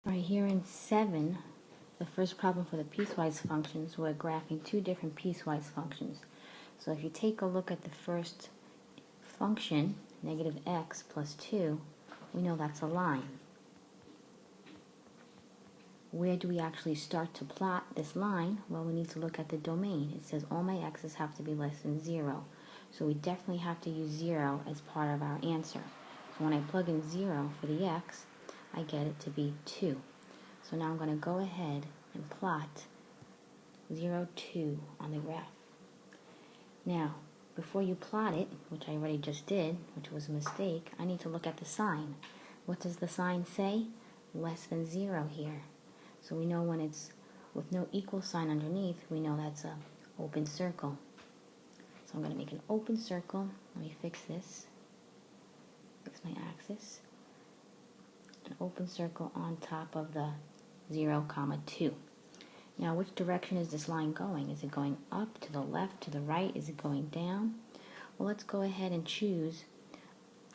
All right, here in 7, the first problem for the piecewise functions, we're graphing two different piecewise functions. So if you take a look at the first function, negative x plus 2, we know that's a line. Where do we actually start to plot this line? Well, we need to look at the domain. It says all my x's have to be less than 0. So we definitely have to use 0 as part of our answer. So when I plug in 0 for the x, I get it to be 2. So now I'm going to go ahead and plot 0, 2 on the graph. Now, before you plot it, which I already just did, which was a mistake, I need to look at the sign. What does the sign say? Less than 0 here. So we know when it's with no equal sign underneath, we know that's an open circle. So I'm going to make an open circle. Let me fix this. Fix my axis. An open circle on top of the 0, 2. Now, which direction is this line going? Is it going up, to the left, to the right? Is it going down? Well, let's go ahead and choose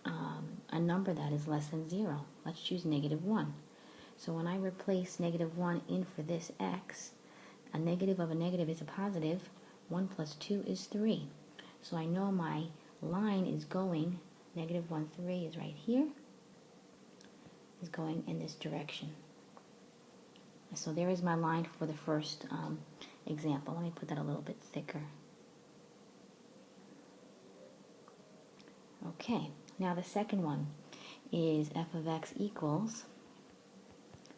a number that is less than 0. Let's choose negative 1. So when I replace negative 1 in for this x, a negative of a negative is a positive. 1 plus 2 is 3. So I know my line is going, negative 1, 3 is right here, is going in this direction. So there is my line for the first example. Let me put that a little bit thicker. Okay, now the second one is f of x equals,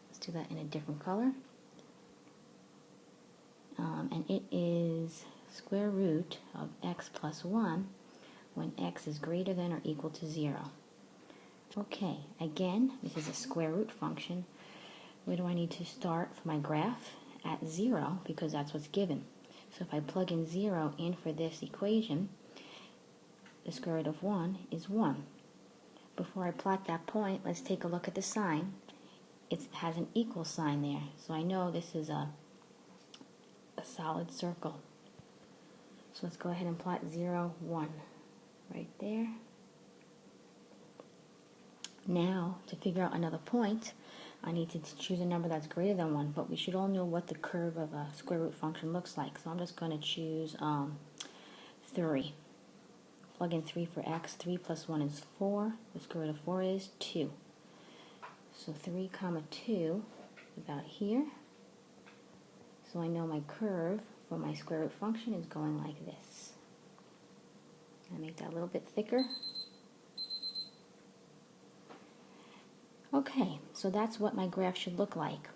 let's do that in a different color, and it is square root of x plus 1 when x is greater than or equal to 0. Okay, again, this is a square root function. Where do I need to start for my graph? At 0, because that's what's given. So if I plug in 0 in for this equation, the square root of 1 is 1. Before I plot that point, let's take a look at the sign. It has an equal sign there, so I know this is a solid circle. So let's go ahead and plot 0, 1 right there. Now, to figure out another point, I need to choose a number that's greater than 1, but we should all know what the curve of a square root function looks like. So I'm just going to choose 3. Plug in 3 for x. 3 plus 1 is 4. The square root of 4 is 2. So 3, 2 is about here. So I know my curve for my square root function is going like this. I'll make that a little bit thicker. Okay, so that's what my graph should look like.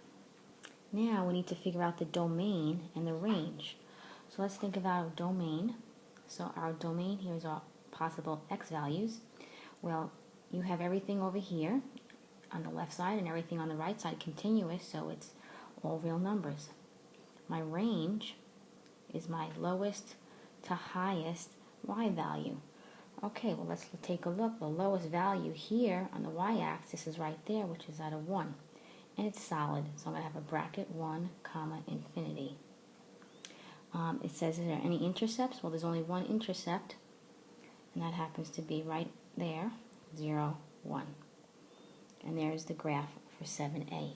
Now we need to figure out the domain and the range. So let's think about our domain. So our domain here is our possible x values. Well, you have everything over here on the left side and everything on the right side continuous, so it's all real numbers. My range is my lowest to highest y value. Okay, well, let's take a look. The lowest value here on the y-axis is right there, which is at a 1. And it's solid, so I'm going to have a bracket 1, infinity. It says, is there any intercepts? Well, there's only one intercept, and that happens to be right there, 0, 1. And there's the graph for 7a.